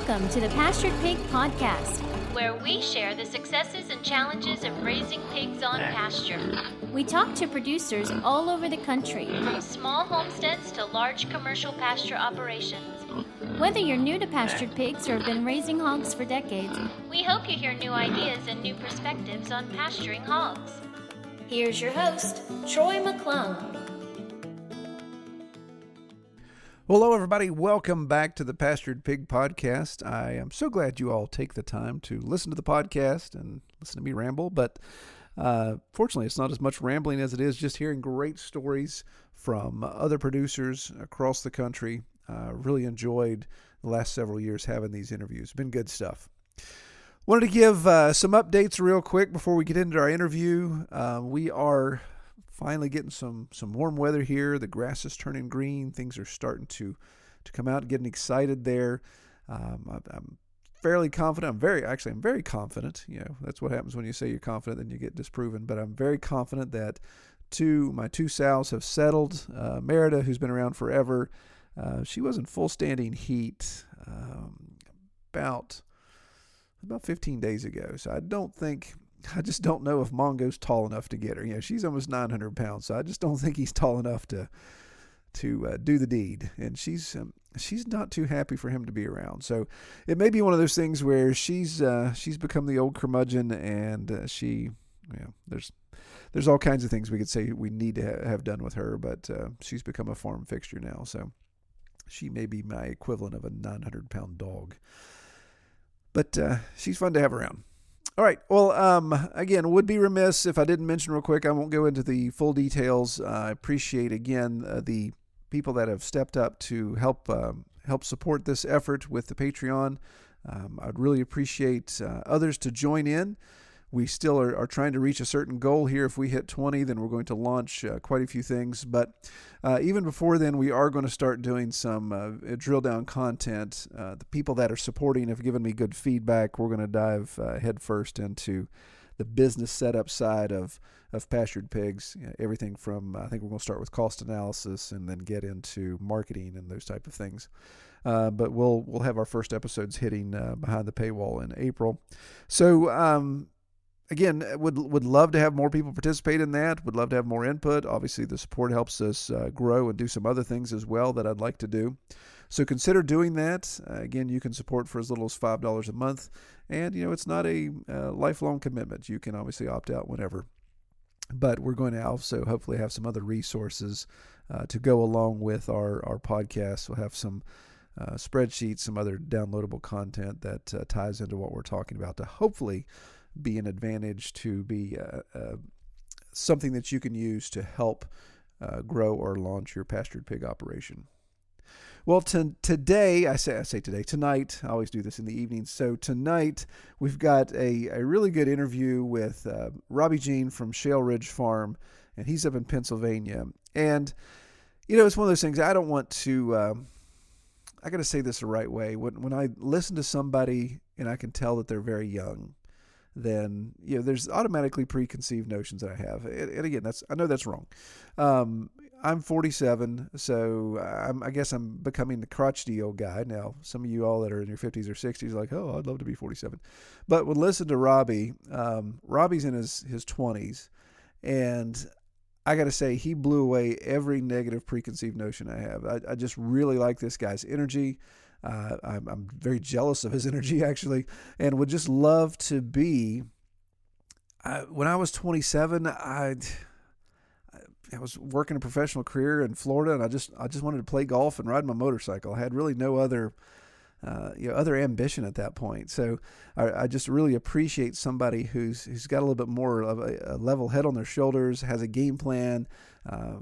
Welcome to the Pastured Pig Podcast, where we share the successes and challenges of raising pigs on pasture. We talk to producers all over the country, from small homesteads to large commercial pasture operations. Whether you're new to pastured pigs or have been raising hogs for decades, we hope you hear new ideas and new perspectives on pasturing hogs. Here's your host, Troy McClung. Well, hello, everybody. Welcome back to the Pastured Pig Podcast. I am so glad you all take the time to listen to the podcast and listen to me ramble. But fortunately, it's not as much rambling as it is just hearing great stories from other producers across the country. Really enjoyed the last several years having these interviews. Been good stuff. Wanted to give some updates real quick before we get into our interview. We are finally getting some warm weather here. The grass is turning green. Things are starting to come out, getting excited there. I'm fairly confident. I'm very confident. You know, that's what happens when you say you're confident, then you get disproven. But I'm very confident that my two sows have settled. Merida, who's been around forever, she was in full standing heat about 15 days ago. So I just don't know if Mongo's tall enough to get her. You know, she's almost 900 pounds, so I just don't think he's tall enough to do the deed. And she's not too happy for him to be around. So it may be one of those things where she's become the old curmudgeon, and there's all kinds of things we could say we need to have done with her, but she's become a farm fixture now. So she may be my equivalent of a 900-pound dog. But she's fun to have around. All right. Well, again, would be remiss if I didn't mention real quick. I won't go into the full details. I appreciate, again, the people that have stepped up to help support this effort with the Patreon. I'd really appreciate others to join in. We still are trying to reach a certain goal here. If we hit 20, then we're going to launch quite a few things. But even before then, we are going to start doing some drill down content. The people that are supporting have given me good feedback. We're going to dive headfirst into the business setup side of pastured pigs. Everything from, I think we're going to start with cost analysis and then get into marketing and those type of things. But we'll have our first episodes hitting behind the paywall in April. So, again, would love to have more people participate in that. Would love to have more input. Obviously, the support helps us grow and do some other things as well that I'd like to do. So consider doing that. Again, you can support for as little as $5 a month. And, it's not a lifelong commitment. You can obviously opt out whenever. But we're going to also hopefully have some other resources to go along with our podcast. We'll have some spreadsheets, some other downloadable content that ties into what we're talking about to hopefully be an advantage, to be something that you can use to help grow or launch your pastured pig operation. Well, tonight, I always do this in the evenings. So tonight we've got a really good interview with Robbie Jean from Shale Ridge Farm, and he's up in Pennsylvania. And, it's one of those things I don't want to, I got to say this the right way. When I listen to somebody and I can tell that they're very young, then there's automatically preconceived notions that I have, and again, I know that's wrong. I'm 47, so I guess I'm becoming the crotchety old guy now. Some of you all that are in your 50s or 60s are like, oh, I'd love to be 47. But when listen to Robbie, Robbie's in his 20s, and I got to say he blew away every negative preconceived notion I have. I just really like this guy's energy. I'm very jealous of his energy, actually, and would just love to be. When I was 27, I was working a professional career in Florida, and I just wanted to play golf and ride my motorcycle. I had really no other ambition at that point. So I just really appreciate somebody who's got a little bit more of a level head on their shoulders, has a game plan,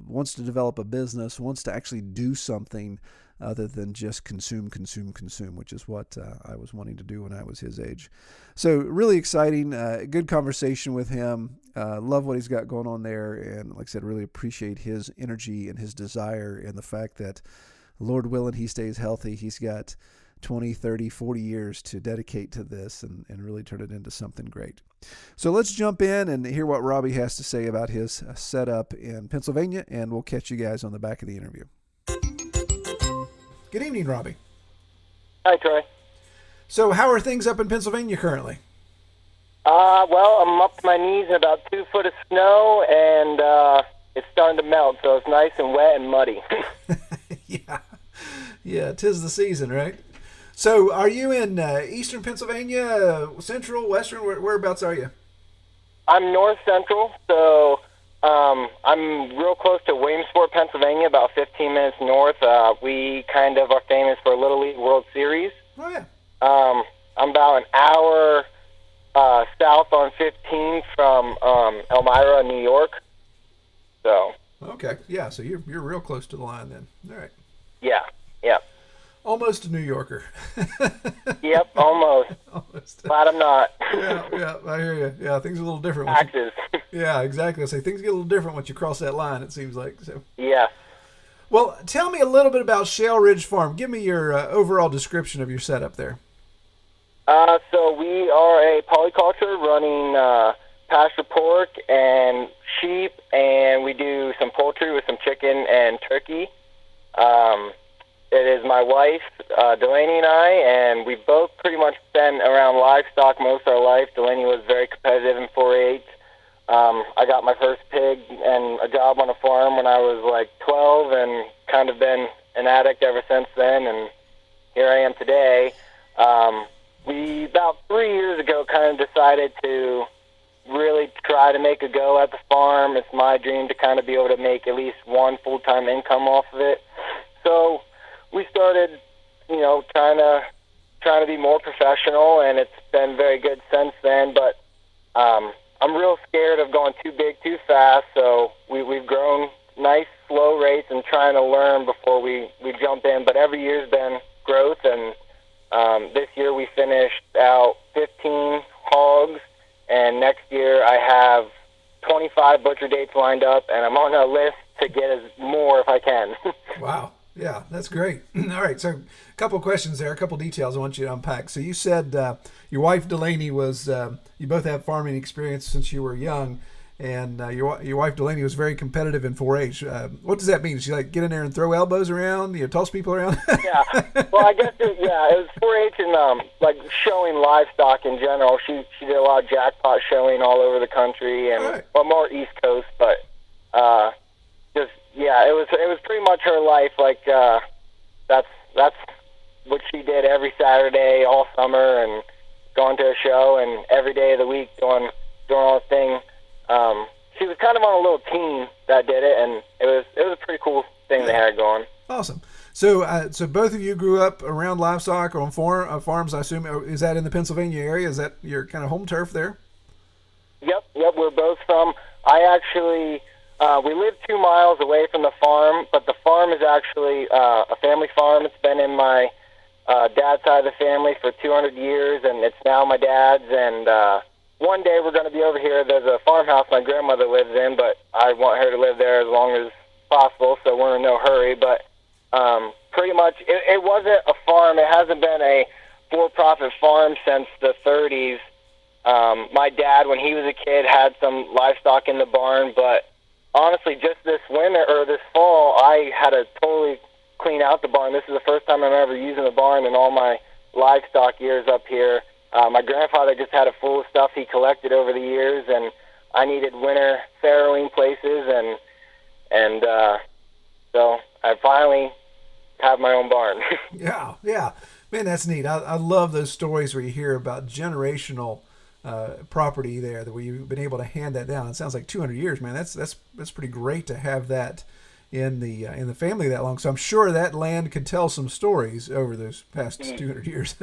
wants to develop a business, wants to actually do something other than just consume, which is what I was wanting to do when I was his age. So really exciting, good conversation with him. Love what he's got going on there. And like I said, really appreciate his energy and his desire, and the fact that, Lord willing, he stays healthy. He's got 20, 30, 40 years to dedicate to this and really turn it into something great. So let's jump in and hear what Robbie has to say about his setup in Pennsylvania, and we'll catch you guys on the back of the interview. Good evening, Robbie. Hi, Troy. So how are things up in Pennsylvania currently? Well, I'm up to my knees in about 2 foot of snow, and it's starting to melt, so it's nice and wet and muddy. Yeah, 'tis the season, right? So are you in eastern Pennsylvania, central, western? Whereabouts are you? I'm north central, so I'm real close to Williamsport, Pennsylvania, about 15 minutes north. We kind of are famous for Little League World Series. Oh, yeah. I'm about an hour south on 15 from Elmira, New York. So. Okay, yeah. So you're real close to the line then. All right. Yeah. Almost a New Yorker. Yep, almost. Glad I'm not. Yeah, I hear you. Yeah, things are a little different. Taxes. Yeah, exactly. I say things get a little different once you cross that line. It seems like so. Yeah. Well, tell me a little bit about Shale Ridge Farm. Give me your overall description of your setup there. So we are a polyculture running pasture pork and sheep, and we do some poultry with some chicken and turkey. It is my wife, Delaney, and I, and we both pretty much been around livestock most of our life. Delaney was very competitive in 4-H. I got my first pig and a job on a farm when I was like 12 and kind of been an addict ever since then, and here I am today. We, about 3 years ago, kind of decided to really try to make a go at the farm. It's my dream to kind of be able to make at least one full-time income off of it. So we started, trying to be more professional, and it's been very good since then. But I'm real scared of going too big too fast, so we've grown nice, slow rates and trying to learn before we jump in. But every year's been growth, and this year we finished out 15 hogs, and next year I have 25 butcher dates lined up, and I'm on a list to get more if I can. Wow. Yeah, that's great. All right, so a couple questions there, a couple details I want you to unpack. So you said your wife Delaney was, you both have farming experience since you were young, and your wife Delaney was very competitive in 4-H. What does that mean? Does she like get in there and throw elbows around, toss people around? Yeah, well, I guess it was 4-H and like showing livestock in general. She did a lot of jackpot showing all over the country, and right. Well, more East Coast, but it was pretty much her life. Like that's what she did every Saturday all summer, and going to a show, and every day of the week doing all the thing. She was kind of on a little team that did it, and it was a pretty cool thing they had going. Awesome. So so both of you grew up around livestock or on farms, I assume. Is that in the Pennsylvania area? Is that your kind of home turf there? Yep. We're both from. I actually. We live 2 miles away from the farm, but the farm is actually a family farm. It's been in my dad's side of the family for 200 years, and it's now my dad's. And one day we're going to be over here. There's a farmhouse my grandmother lives in, but I want her to live there as long as possible, so we're in no hurry. But pretty much it wasn't a farm. It hasn't been a for-profit farm since the 30s. My dad, when he was a kid, had some livestock in the barn, but honestly, just this winter or this fall, I had to totally clean out the barn. This is the first time I'm ever using the barn in all my livestock years up here. My grandfather just had it full of stuff he collected over the years, and I needed winter farrowing places, and so I finally have my own barn. Yeah. Man, that's neat. I love those stories where you hear about generational property there, that you've been able to hand that down. It sounds like 200 years, man. That's pretty great to have that in the family that long. So I'm sure that land could tell some stories over those past 200 years.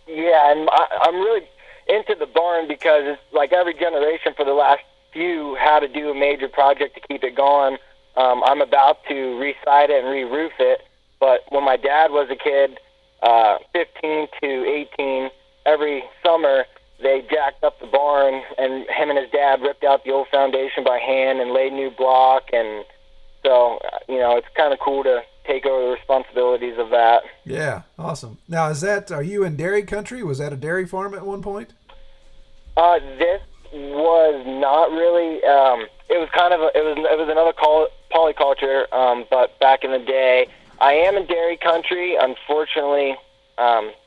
Yeah, and I'm really into the barn because it's like every generation for the last few had to do a major project to keep it going. I'm about to re-side it and re-roof it, but when my dad was a kid, 15 to 18, every summer they jacked up the barn, and him and his dad ripped out the old foundation by hand and laid new block, and so, it's kind of cool to take over the responsibilities of that. Yeah, awesome. Now, are you in dairy country? Was that a dairy farm at one point? This was not really. It was kind of it was another polyculture, but back in the day, I am in dairy country. Unfortunately,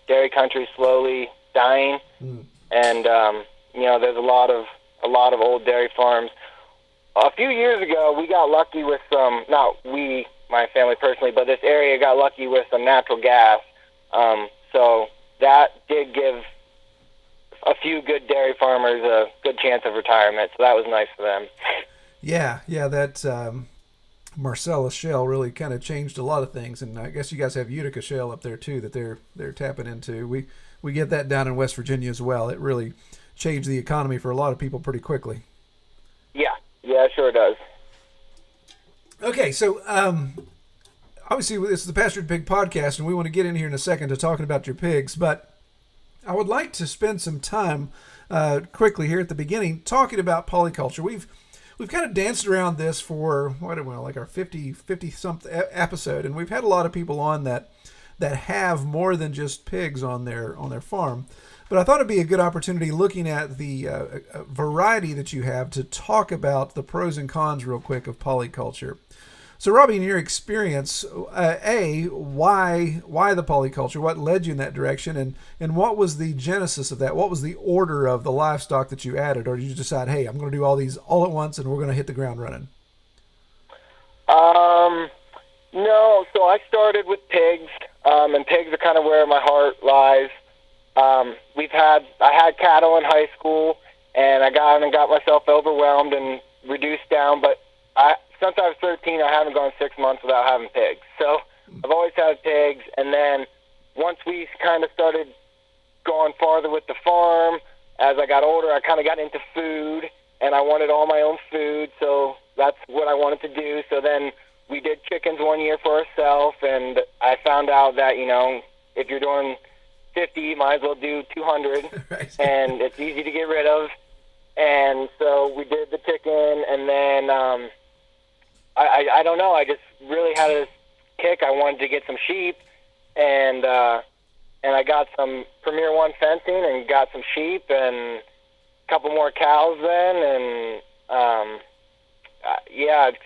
dairy country slowly dying, and there's a lot of old dairy farms. A few years ago, we got lucky with some, not we, my family personally, but this area got lucky with some natural gas. So that did give a few good dairy farmers a good chance of retirement. So that was nice for them. Yeah, that Marcellus Shale really kind of changed a lot of things, and I guess you guys have Utica Shale up there too that they're tapping into. We get that down in West Virginia as well. It really changed the economy for a lot of people pretty quickly. Yeah, it sure does. Okay, so obviously this is the Pastured Pig Podcast, and we want to get in here in a second to talking about your pigs, but I would like to spend some time quickly here at the beginning talking about polyculture. We've kind of danced around this for like our 50 something episode, and we've had a lot of people on that have more than just pigs on their farm. But I thought it'd be a good opportunity, looking at the variety that you have, to talk about the pros and cons real quick of polyculture. So, Robbie, in your experience, why the polyculture? What led you in that direction, and what was the genesis of that? What was the order of the livestock that you added, or did you decide, hey, I'm going to do all these all at once, and we're going to hit the ground running? No, so I started with pigs, and pigs are kind of where my heart lies. I had cattle in high school, and I got myself overwhelmed and reduced down, but since I was 13, I haven't gone 6 months without having pigs. So I've always had pigs, and then once we kind of started going farther with the farm, as I got older, I kind of got into food, and I wanted all my own food, so that's what I wanted to do. So then we did chickens 1 year for ourselves, and I found out that, if you're doing 50, you might as well do 200, right. And it's easy to get rid of. And so we did the chicken, and then I don't know, I just really had a kick. I wanted to get some sheep, and I got some Premier One fencing and got some sheep and a couple more cows then, and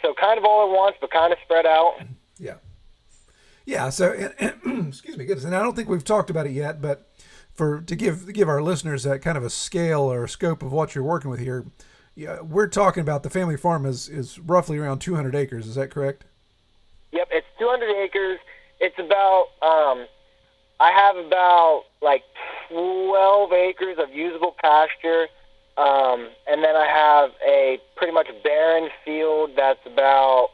so kind of all at once, but kind of spread out. Yeah. So, excuse me, goodness, and I don't think we've talked about it yet, but to give our listeners that kind of a scale or scope of what you're working with here, we're talking about the family farm is roughly around 200 acres. Is that correct? Yep, it's 200 acres. It's about I have about like 12 acres of usable pasture, and then I have a pretty much barren field that's about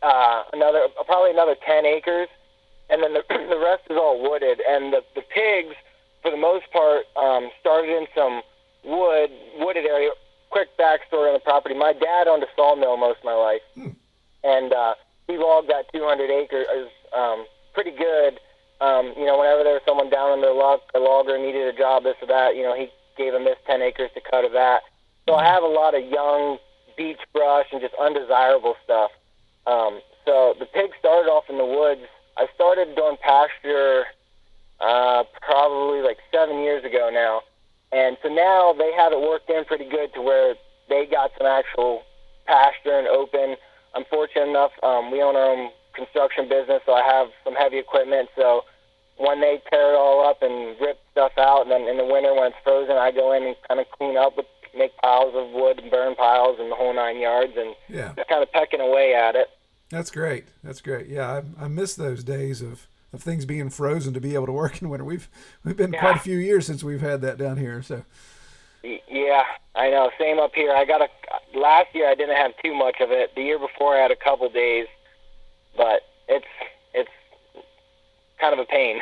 probably another 10 acres, and then the rest is all wooded. And the pigs, for the most part, started in some wooded area. Quick backstory on the property: my dad owned a sawmill most of my life, and he logged that 200 acres pretty good. Whenever there was someone down on their luck, a logger needed a job, this or that, he gave him this 10 acres to cut of that. So I have a lot of young beech brush and just undesirable stuff. So the pigs started off in the woods. I started doing pasture probably like 7 years ago now. And so now they have it worked in pretty good to where they got some actual pasture and open. I'm fortunate enough, we own our own construction business, so I have some heavy equipment. So when they tear it all up and rip stuff out, and then in the winter when it's frozen, I go in and kind of clean up, make piles of wood and burn piles and the whole 9 yards, and just kind of pecking away at it. That's great. Yeah, I miss those days of things being frozen to be able to work in winter. We've been quite a few years since we've had that down here. So. Yeah, I know. Same up here. Last year I didn't have too much of it. The year before I had a couple days, but it's kind of a pain.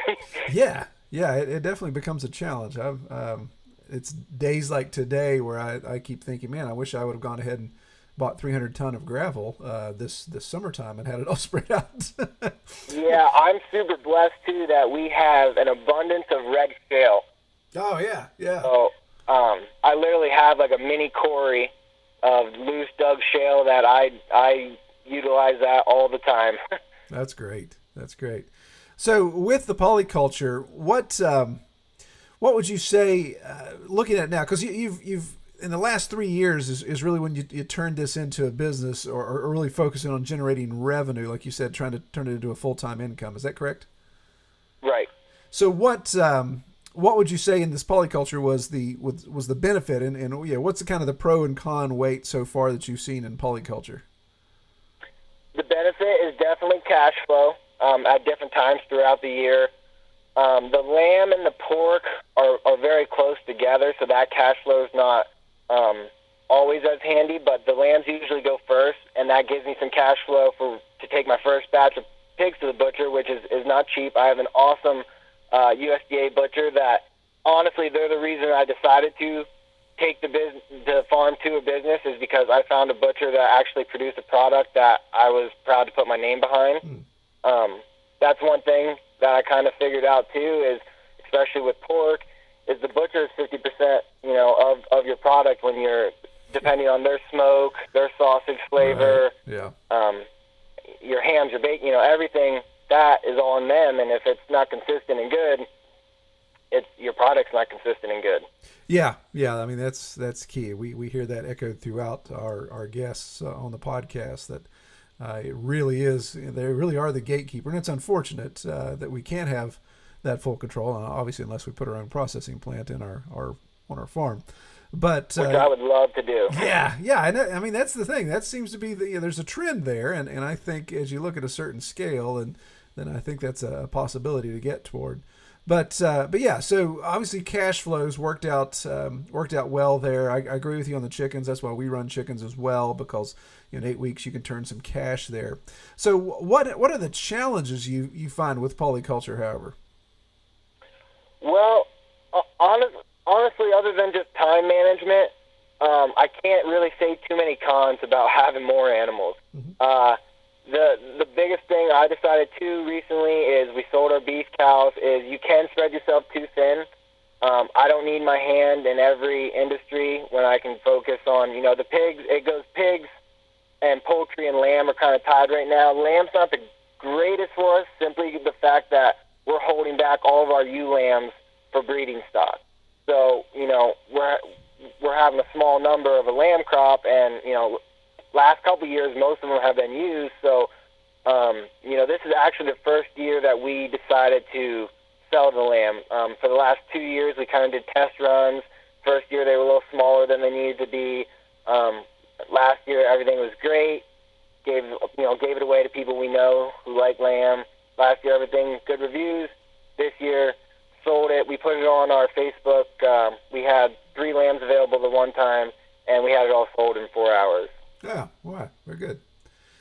Yeah, it definitely becomes a challenge. It's days like today where I keep thinking, man, I wish I would have gone ahead and bought 300 ton of gravel this summertime and had it all spread out. Yeah, I'm super blessed too that we have an abundance of red shale. Oh yeah. So I literally have like a mini quarry of loose dug shale that I utilize that all the time. That's great. So with the polyculture, what would you say, looking at it now, because you've in the last 3 years is really when you turned this into a business or really focusing on generating revenue, like you said, trying to turn it into a full-time income. Is that correct? Right. So what would you say in this polyculture was the benefit, and what's the kind of the pro and con weight so far that you've seen in polyculture? The benefit is definitely cash flow at different times throughout the year. The lamb and the pork are very close together, so that cash flow is not always as handy, but the lambs usually go first, and that gives me some cash flow to take my first batch of pigs to the butcher, which is not cheap. I have an awesome USDA butcher that, honestly, they're the reason I decided to take the farm to a business, is because I found a butcher that actually produced a product that I was proud to put my name behind. That's one thing that I kind of figured out too, is especially with pork, is the butcher is 50%, of your product when you're depending on their smoke, their sausage flavor, right. Your hams, your bacon, everything that is all on them. And if it's not consistent and good, your product's not consistent and good. Yeah. I mean, that's key. We hear that echoed throughout our guests on the podcast, that it really is. They really are the gatekeeper, and it's unfortunate that we can't have that full control, obviously, unless we put our own processing plant in on our farm. But which I would love to do. Yeah. I mean, that's the thing. That seems to be there's a trend there, and I think as you look at a certain scale, and then I think that's a possibility to get toward. But yeah, so obviously cash flows worked out well there. I agree with you on the chickens. That's why we run chickens as well, because in 8 weeks you can turn some cash there. So what are the challenges you find with polyculture, however? Well, honestly, other than just time management, I can't really say too many cons about having more animals. Mm-hmm. The biggest thing I decided to recently is we sold our beef cows, is you can spread yourself too thin. I don't need my hand in every industry when I can focus on, the pigs. It goes pigs and poultry and lamb are kind of tied right now. Lamb's not the greatest for us, simply the fact that we're holding back all of our ewe lambs for breeding stock. So, we're having a small number of a lamb crop, and, last couple of years, most of them have been used. So, this is actually the first year that we decided to sell the lamb. For the last 2 years, we kind of did test runs. First year, they were a little smaller than they needed to be. Last year, everything was great. Gave it away to people we know who like lamb. Last year, everything, good reviews. This year, sold it. We put it on our Facebook. We had 3 lambs available the one time, and we had it all sold in 4 hours. Yeah, wow, very good.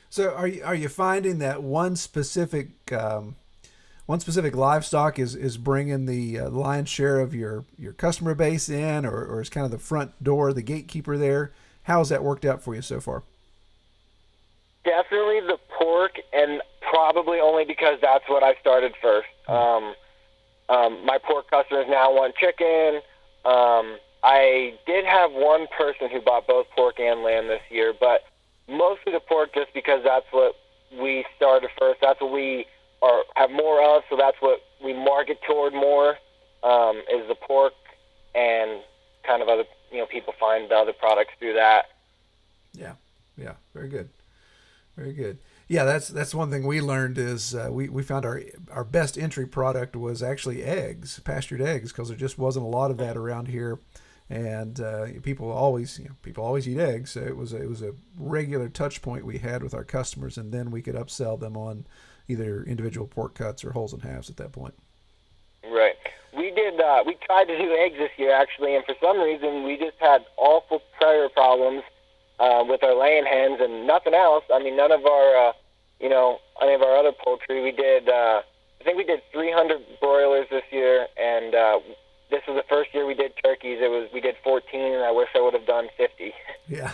So, are you finding that one specific livestock is bringing the lion's share of your customer base in, or is kind of the front door, the gatekeeper there? How has that worked out for you so far? Definitely the pork, and probably only because that's what I started first. My pork customers now want chicken. I did have one person who bought both pork and lamb this year, but mostly the pork, just because that's what we started first. That's what we have more of, so that's what we market toward more, is the pork, and kind of other, people find the other products through that. Yeah, very good. Very good. Yeah, that's one thing we learned is we found our best entry product was actually eggs, pastured eggs, because there just wasn't a lot of that around here, and people always eat eggs. So it was a regular touch point we had with our customers, and then we could upsell them on either individual pork cuts or wholes and halves at that point. Right. We tried to do eggs this year actually, and for some reason we just had awful predator problems with our laying hens and nothing else. I mean, none of our, any of our other poultry. We did, I think we did 300 broilers this year, and this was the first year we did turkeys. We did 14, and I wish I would have done 50. Yeah,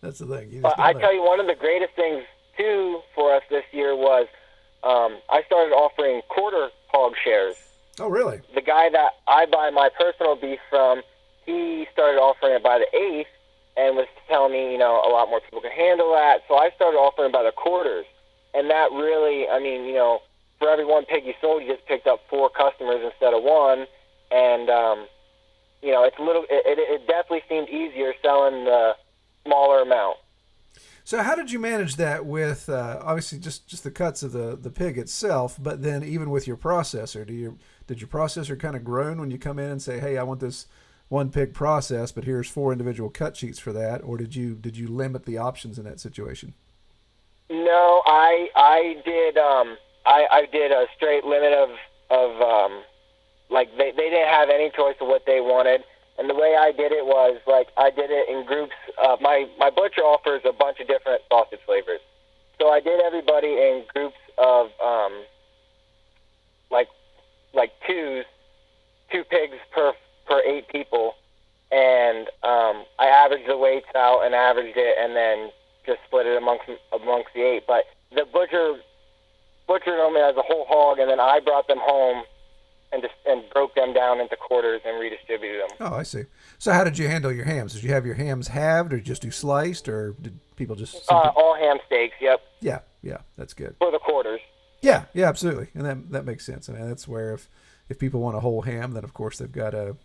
that's the thing. But I tell you, one of the greatest things too for us this year was I started offering quarter hog shares. Oh, really? The guy that I buy my personal beef from, he started offering it by the eighth, and was telling me, a lot more people can handle that. So I started offering by the quarters. And that really, for every one pig you sold, you just picked up 4 customers instead of 1. And, it's it definitely seemed easier selling the smaller amount. So how did you manage that with obviously just the cuts of the pig itself, but then even with your processor? Did your processor kind of groan when you come in and say, "Hey, I want this one pig process, but here's 4 individual cut sheets for that," or did you limit the options in that situation? No, I did I did a straight limit of like they didn't have any choice of what they wanted. And the way I did it was, like, I did it in groups. My butcher offers a bunch of different sausage flavors. So I did everybody in groups of, like two pigs per 8 people. And I averaged the weights out and averaged it and then just split it amongst the 8. But the butchered them as a whole hog, and then I brought them home and broke them down into quarters and redistributed them. Oh, I see. So how did you handle your hams? Did you have your hams halved, or just do sliced, or did people just... all ham steaks, yep. Yeah, that's good. For the quarters. Yeah, absolutely. And that makes sense. I mean, that's where if people want a whole ham, then of course they've got to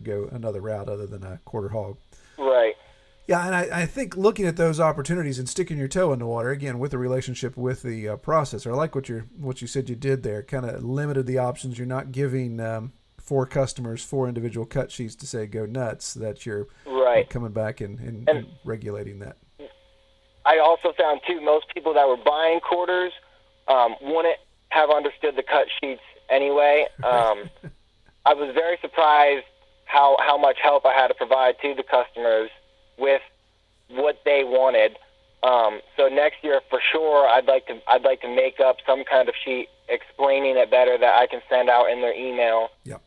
go another route other than a quarter hog. Right. Yeah, and I think looking at those opportunities and sticking your toe in the water, again, with the relationship with the processor, I like what you said you did there, kind of limited the options. You're not giving 4 customers 4 individual cut sheets to say go nuts, that you're coming back and regulating that. I also found, too, most people that were buying quarters wouldn't have understood the cut sheets anyway. I was very surprised how much help I had to provide to the customers with what they wanted. So next year, for sure, I'd like to make up some kind of sheet explaining it better that I can send out in their email. Yep.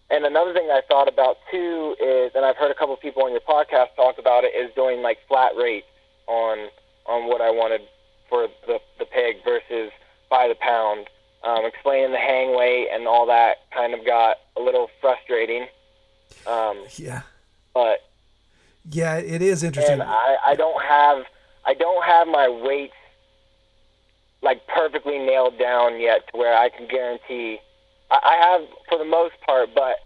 And another thing I thought about too is, and I've heard a couple of people on your podcast talk about it, is doing like flat rates on what I wanted for the pig versus by the pound. Explaining the hang weight and all that kind of got a little frustrating. Yeah. But yeah, it is interesting. And I don't have my weights like perfectly nailed down yet to where I can guarantee. I have for the most part, but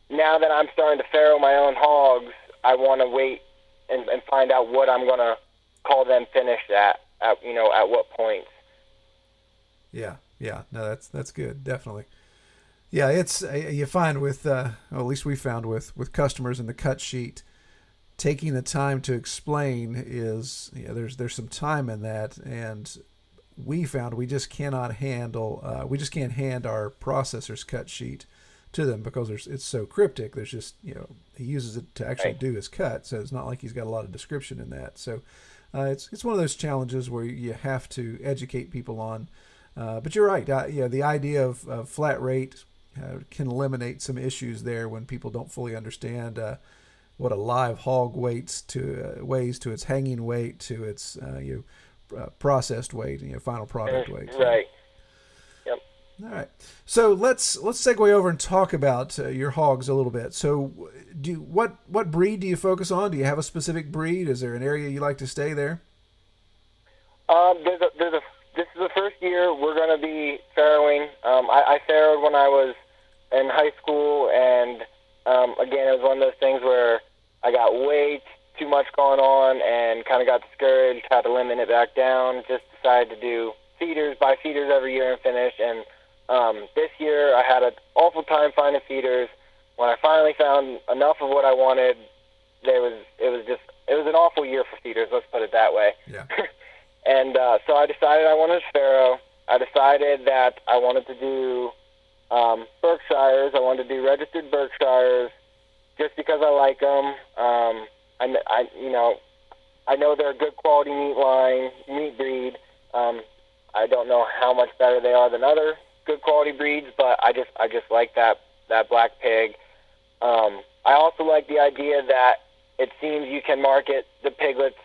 now that I'm starting to farrow my own hogs, I want to wait and find out what I'm going to call them finished at what points. Yeah. No, that's good, definitely. Yeah, it's you find with at least we found with customers in the cut sheet, taking the time to explain is there's some time in that, and we found we just cannot handle we just can't hand our processor's cut sheet to them because it's so cryptic. There's just he uses it to actually do his cut, so it's not like he's got a lot of description in that. So it's one of those challenges where you have to educate people on. But you're right. The idea of flat rate can eliminate some issues there when people don't fully understand what a live hog weighs to its hanging weight to its processed weight, final product weight. Right. Yep. All right. So let's segue over and talk about your hogs a little bit. So, what breed do you focus on? Do you have a specific breed? Is there an area you like to stay there? This is the first year we're going to be farrowing. I farrowed when I was in high school, and again, it was one of those things where I got way too much going on and kind of got discouraged, had to limit it back down, just decided to do buy feeders every year and finish. And this year I had an awful time finding feeders. When I finally found enough of what I wanted, it was an awful year for feeders, let's put it that way. Yeah. And so I decided I wanted to farrow. I decided that I wanted to do Berkshires. I wanted to do registered Berkshires just because I like them. I know they're a good quality meat breed. I don't know how much better they are than other good quality breeds, but I just like that black pig. I also like the idea that it seems you can market the piglets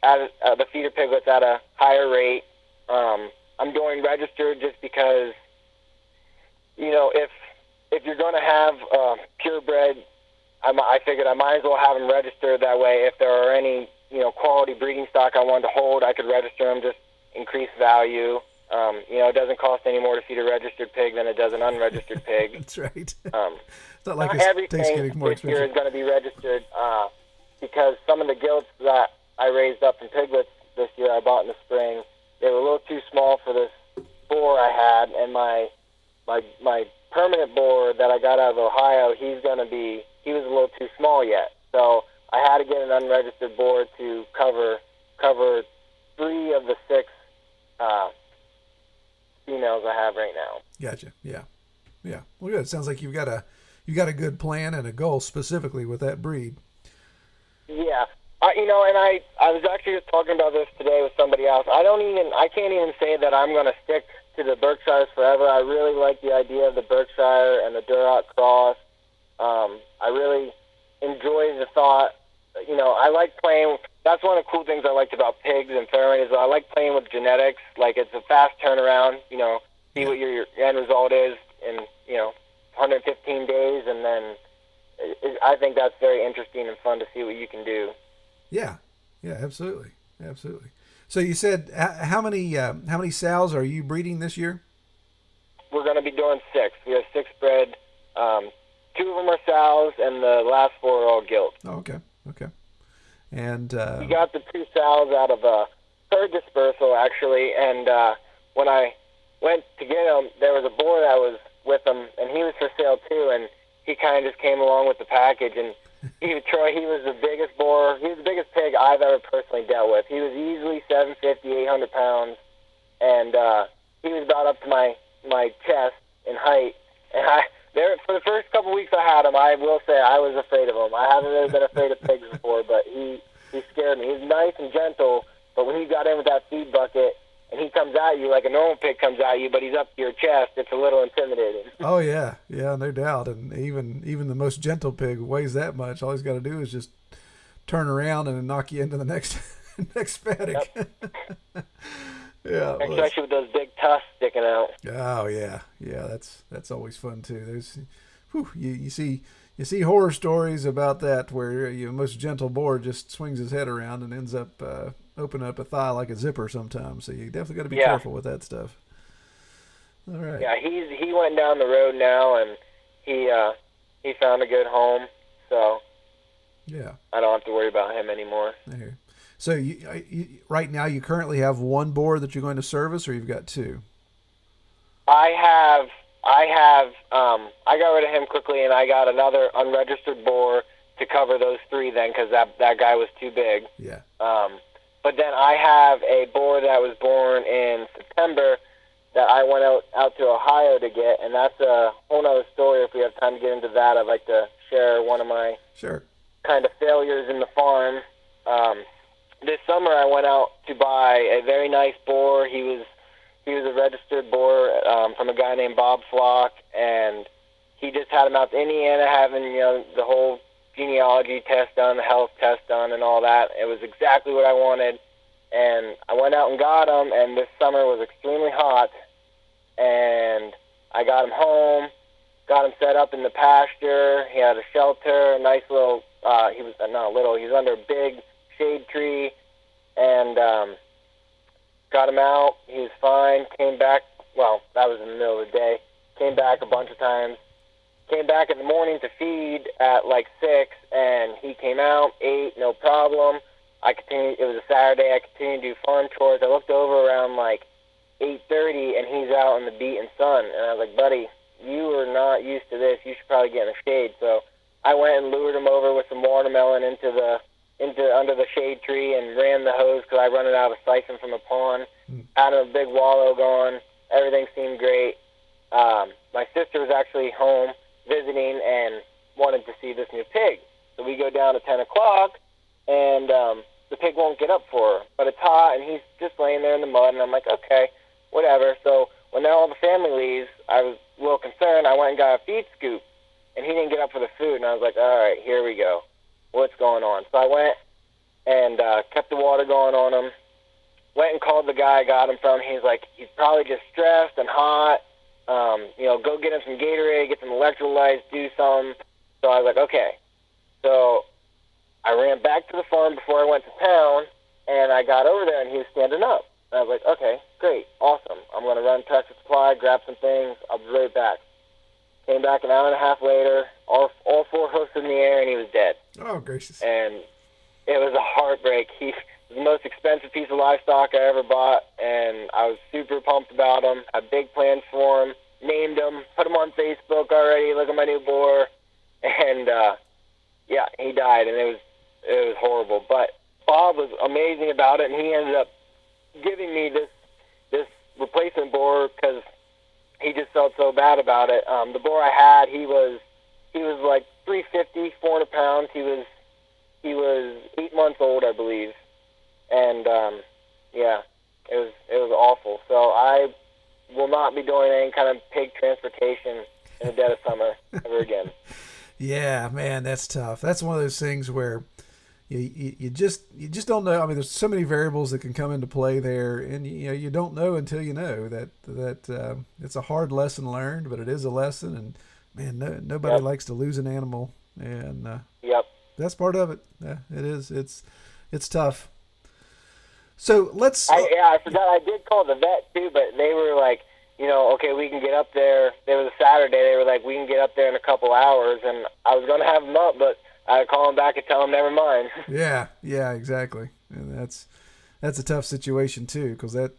the feeder piglets at a higher rate. I'm doing registered just because, if you're going to have purebred, I figured I might as well have them registered. That way, if there are any, quality breeding stock I wanted to hold, I could register them, just increase value. It doesn't cost any more to feed a registered pig than it does an unregistered pig. That's right. It's not like everything getting more this year expensive. is going to be registered because some of the gilts that I raised up in piglets this year. I bought in the spring. They were a little too small for this boar I had, and my permanent boar that I got out of Ohio, he was a little too small yet. So I had to get an unregistered boar to cover 3 of the 6 females I have right now. Gotcha. Yeah. Well, good. It sounds like you've got a good plan and a goal specifically with that breed. Yeah. And I was actually just talking about this today with somebody else. I can't even say that I'm going to stick to the Berkshires forever. I really like the idea of the Berkshire and the Duroc cross. I really enjoy the thought. I like playing. That's one of the cool things I liked about pigs and farrowing is I like playing with genetics. Like, it's a fast turnaround. See what your end result is in 115 days, and then I think that's very interesting and fun to see what you can do. Yeah, absolutely. So you said how many sows are you breeding this year? We're going to be doing 6. We have 6 bred. 2 of them are sows, and the last 4 are all gilt. Oh, okay. And we got the 2 sows out of a herd dispersal, actually, and when I went to get them, there was a boar that was with them, and he was for sale too, and he kind of just came along with the package, and he was the biggest boar. He was the biggest pig I've ever personally dealt with. He was easily 750, 800 pounds, and he was about up to my chest in height. And for the first couple weeks I had him, I will say I was afraid of him. I haven't really been afraid of pigs before, but he scared me. He's nice and gentle, but when he got in with that feed bucket and he comes at you like a normal pig comes at you, but he's up to your chest, it's a little intimidating. Oh yeah, no doubt. And even the most gentle pig weighs that much. All he's got to do is just turn around and knock you into the next paddock. Yep. Yeah, especially with those big tusks sticking out. Oh yeah, that's always fun too. There's, you see horror stories about that where your most gentle boar just swings his head around and ends up opening up a thigh like a zipper sometimes. So you definitely got to be careful with that stuff. All right. Yeah, he went down the road now, and he found a good home. So yeah, I don't have to worry about him anymore. There. So you right now you currently have 1 boar that you're going to service, or you've got 2? I got rid of him quickly, and I got another unregistered boar to cover those 3 then, because that guy was too big. Yeah. But then I have a boar that was born in September that I went out to Ohio to get, and that's a whole other story. If we have time to get into that, I'd like to share one of my kind of failures in the farm. This summer I went out to buy a very nice boar. He was a registered boar from a guy named Bob Flock, and he just had him out to Indiana having the whole genealogy test done, the health test done, and all that. It was exactly what I wanted, and I went out and got him, and this summer was extremely hot, and I got him home, got him set up in the pasture. He had a shelter, a nice little, he was under a big shade tree, and got him out. He was fine. Came back. Well, that was in the middle of the day. Came back a bunch of times. Came back in the morning to feed at like 6, and he came out, ate, no problem. I continued. It was a Saturday. I continued to do farm chores. I looked over around like 8:30, and he's out in the beating sun. And I was like, buddy, you are not used to this. You should probably get in the shade. So I went and lured him over with some watermelon into under the shade tree and ran the hose because I run it out of a siphon from a pond. Had a big wallow going. Everything seemed great. My sister was actually home visiting and wanted to see this new pig. So we go down to 10 o'clock, and the pig won't get up for her. But it's hot, and he's just laying there in the mud, and I'm like, okay, whatever. So when all the family leaves, I was a little concerned. I went and got a feed scoop, and he didn't get up for the food. And I was like, all right, here we go. What's going on? So I went and kept the water going on him. Went and called the guy I got him from. He's like, he's probably just stressed and hot. Go get him some Gatorade, get some electrolytes, do something. So I was like, okay. So I ran back to the farm before I went to town, and I got over there, and he was standing up. And I was like, okay, great, awesome. I'm going to run Tractor Supply, grab some things. I'll be right back. Came back an hour and a half later, all 4 hoofs in the air, and he was dead. Oh, gracious. And it was a heartbreak. the most expensive piece of livestock I ever bought, and I was super pumped about him. Had big plans for him. Named him, put him on Facebook already. Look at my new boar, and yeah, he died, and it was horrible. But Bob was amazing about it, and he ended up giving me this replacement boar because he just felt so bad about it. The boar I had, he was like 350, 400 pounds. He was 8 months old, I believe, and yeah, it was awful. So I will not be doing any kind of pig transportation in the dead of summer ever again. Yeah, man, that's tough. That's one of those things where you just don't know. I mean, there's so many variables that can come into play there, and you don't know until you know that it's a hard lesson learned, but it is a lesson. And man, nobody likes to lose an animal, and yep, that's part of it. Yeah, it is. It's tough. So let's. I forgot. I did call the vet too, but they were like, okay, we can get up there. It was a Saturday. They were like, we can get up there in a couple hours, and I was going to have them up, but I'd call them back and tell them never mind. Yeah, exactly. And that's a tough situation too, because that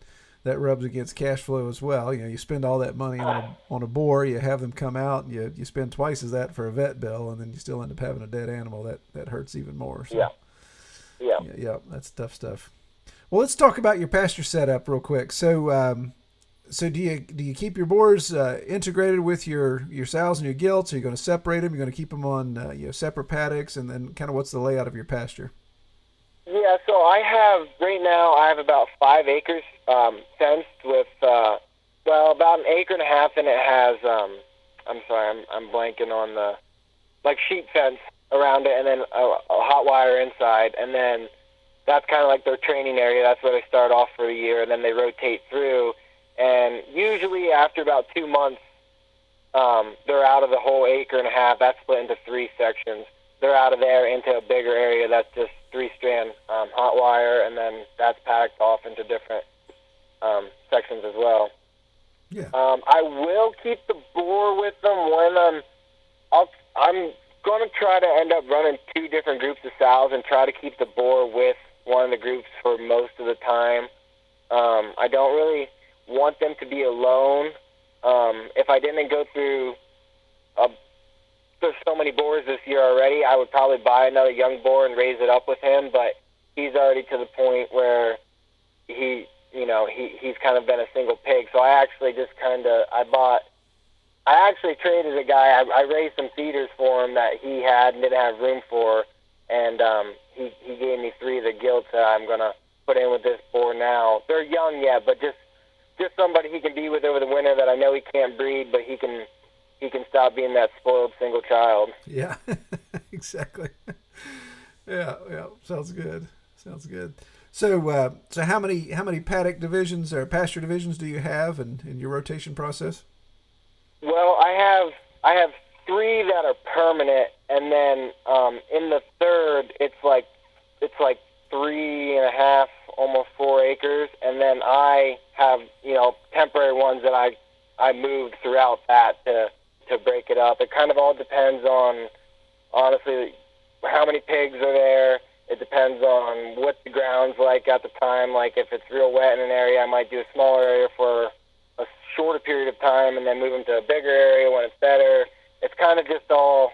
rubs against cash flow as well. You spend all that money on a boar, you have them come out, and you spend twice as that for a vet bill, and then you still end up having a dead animal. That hurts even more. So, yeah, that's tough stuff. Well, let's talk about your pasture setup real quick. So, so do you keep your boars integrated with your sows and your gilts? Are you going to separate them? You're going to keep them on separate paddocks, and then kind of what's the layout of your pasture? Yeah, so right now I have about 5 acres fenced with about an acre and a half, and it has I'm sorry, I'm blanking on the sheep fence around it, and then a hot wire inside, and then that's kind of like their training area. That's where they start off for the year, and then they rotate through. And usually after about 2 months, they're out of the whole acre and a half. That's split into 3 sections. They're out of there into a bigger area that's just 3-strand hot wire, and then that's packed off into different sections as well. Yeah. I will keep the boar with them when I'm going to try to end up running 2 different groups of sows and try to keep the boar with one of the groups for most of the time. I don't really want them to be alone. If I didn't go through there's so many boars this year already, I would probably buy another young boar and raise it up with him, but he's already to the point where he's kind of been a single pig. So I actually I actually traded a guy. I raised some feeders for him that he had and didn't have room for, and he gave me 3 of the gilts that I'm going to put in with this boar now. They're young yet, but just somebody he can be with over the winter that I know he can't breed, but he can stop being that spoiled single child. Yeah, exactly. Yeah, sounds good. So, so how many paddock divisions or pasture divisions do you have in your rotation process? Well, I have 3 that are permanent, and then in the third, it's like 3.5, almost 4 acres, and then I have temporary ones that I moved throughout that to break it up. It kind of all depends on, honestly, how many pigs are there. It depends on what the ground's like at the time. Like if it's real wet in an area, I might do a smaller area for a shorter period of time and then move them to a bigger area when it's better. It's kind of just all,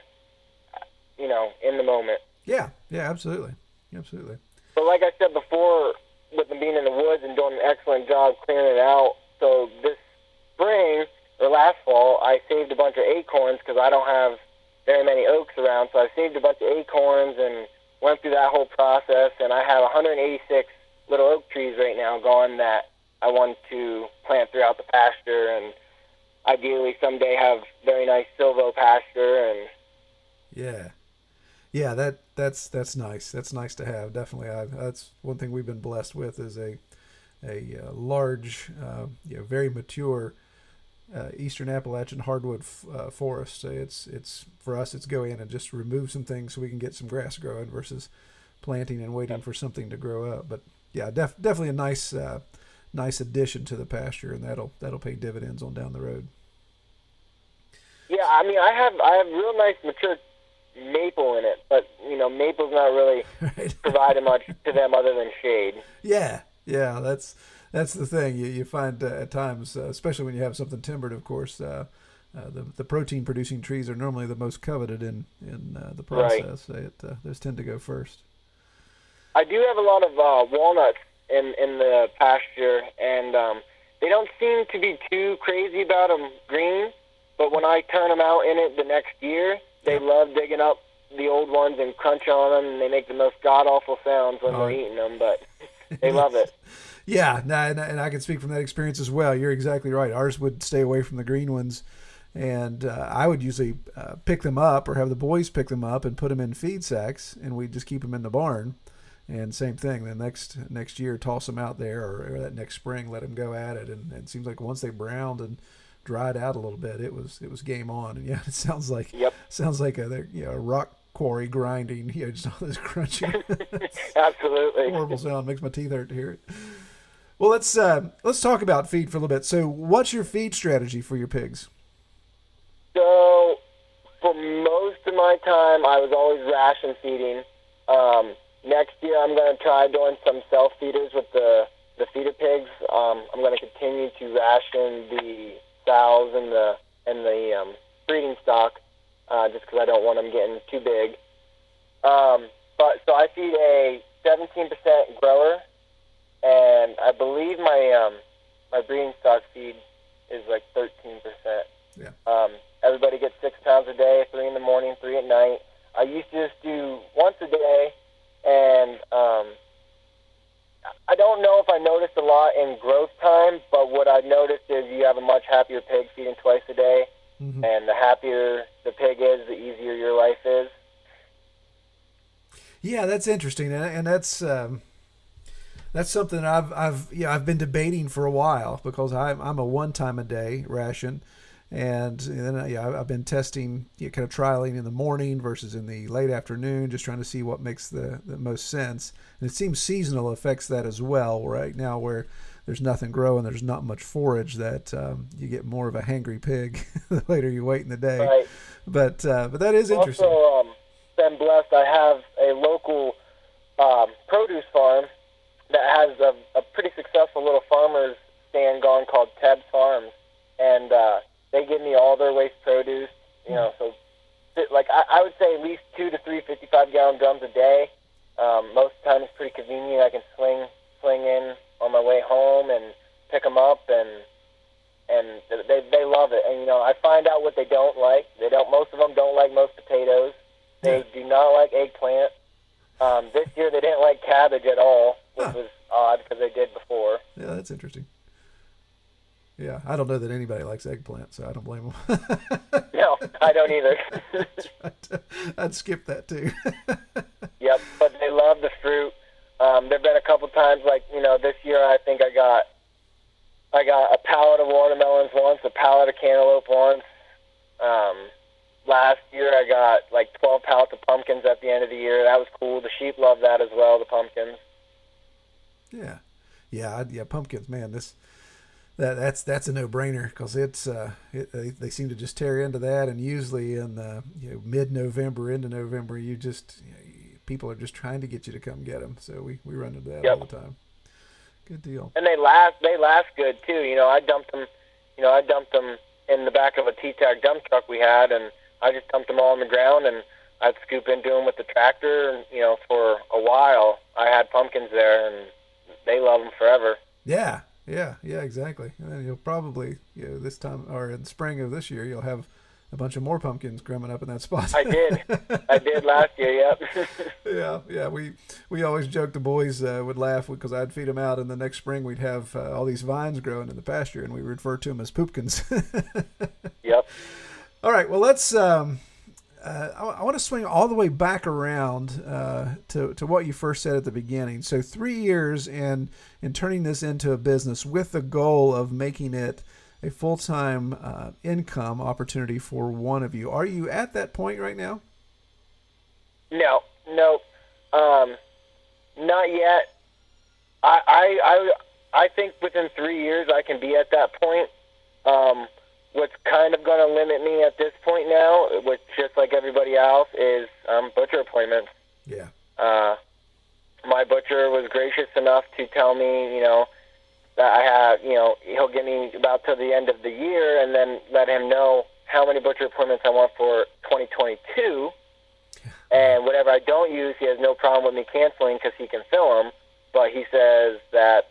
in the moment. Yeah, absolutely. But like I said before, with them being in the woods and doing an excellent job clearing it out, so this spring or last fall, I saved a bunch of acorns because I don't have very many oaks around. So I saved a bunch of acorns and went through that whole process, and I have 186 little oak trees right now going that I want to plant throughout the pasture, and ideally someday have very nice silvo pasture. And yeah, that's nice. That's nice to have. Definitely, that's one thing we've been blessed with is a large, very mature Eastern Appalachian hardwood forest. So it's for us, it's go in and just remove some things so we can get some grass growing versus planting and waiting for something to grow up. But yeah, definitely a nice addition to the pasture, and that'll pay dividends on down the road. Yeah, I mean, I have real nice maple in it, but maple's not really Right. providing much to them other than shade. Yeah, that's the thing. You find at times, especially when you have something timbered, of course, the protein producing trees are normally the most coveted in the process. Right. Those tend to go first. I do have a lot of walnuts in the pasture, and they don't seem to be too crazy about them green, but when I turn them out in it the next year, they love digging up the old ones and crunch on them, and they make the most god-awful sounds when they're eating them, but they love it. Yeah, and I can speak from that experience as well. You're exactly right. Ours would stay away from the green ones, and I would usually pick them up or have the boys pick them up and put them in feed sacks, and we'd just keep them in the barn. And same thing, the next year, toss them out there, or that next spring, let them go at it. And it seems like once they browned and dried out a little bit, it was game on. And yeah, it sounds like a rock quarry grinding, just all this crunching. Absolutely. Horrible sound, makes my teeth hurt to hear it. Well, let's talk about feed for a little bit. So, what's your feed strategy for your pigs? So, for most of my time, I was always ration feeding. Next year, I'm going to try doing some self feeders with the feeder pigs. I'm going to continue to ration the sows and the breeding stock, just because I don't want them getting too big. But so I feed a 17% grower, and I believe my breeding stock feed is like 13%. Yeah. Everybody gets 6 pounds a day, 3 in the morning, 3 at night. I used to just do once a day, and I don't know if I noticed a lot in growth time, but what I noticed is you have a much happier pig feeding twice a day, Mm-hmm. and the happier the pig is, the easier your life is. Yeah, that's interesting, and that's something I've been debating for a while, because I'm a 1 time a day ration, and then I've been testing, kind of trialing in the morning versus in the late afternoon, just trying to see what makes the most sense. And it seems seasonal affects that as well. Right now, where there's nothing growing, there's not much forage, that you get more of a hangry pig the later you wait in the day. Right. But that is interesting. Also, been blessed. I have a local produce farm that has a pretty successful little farmer's stand going called Teb's Farms, and they give me all their waste produce. So like I would say at least 2 to 3 55-gallon drums a day. Most of the time it's pretty convenient. I can swing in on my way home and pick them up, and they love it. And I find out what they don't like. Most of them don't like most potatoes. They do not like eggplant. This year they didn't like cabbage at all, which was odd because they did before. Yeah, that's interesting. Yeah, I don't know that anybody likes eggplant, so I don't blame them. No, I don't either. That's right. I'd skip that too. Yep, but they love the fruit. There've been a couple times, like this year I think I got a pallet of watermelons once, a pallet of cantaloupe once. Last year I got like 12 pallets of pumpkins at the end of the year. That was cool. The sheep love that as well, the pumpkins. Yeah, pumpkins, man. That's a no-brainer, because they seem to just tear into that, and usually in mid-November into November, people are just trying to get you to come get them. So we run into that all the time. Good deal. And they last good too. I dumped them in the back of a T-Tag dump truck we had, and I just dumped them all on the ground, and I'd scoop into them with the tractor, and for a while I had pumpkins there, and they love them forever. Yeah, exactly. And then you'll probably, this time, or in the spring of this year, you'll have a bunch of more pumpkins coming up in that spot. I did last year, yep. Yeah. We always joked, the boys would laugh because I'd feed them out, and the next spring we'd have all these vines growing in the pasture, and we refer to them as poopkins. Yep. All right, well, let's... I want to swing all the way back around to what you first said at the beginning. So 3 years in turning this into a business with the goal of making it a full-time income opportunity for one of you. Are you at that point right now? No, not yet. I think within 3 years I can be at that point. what's kind of going to limit me at this point now, which just like everybody else, is butcher appointments. Yeah. My butcher was gracious enough to tell me, that I have, he'll give me about till the end of the year, and then let him know how many butcher appointments I want for 2022. And whatever I don't use, he has no problem with me canceling because he can fill them. But he says that,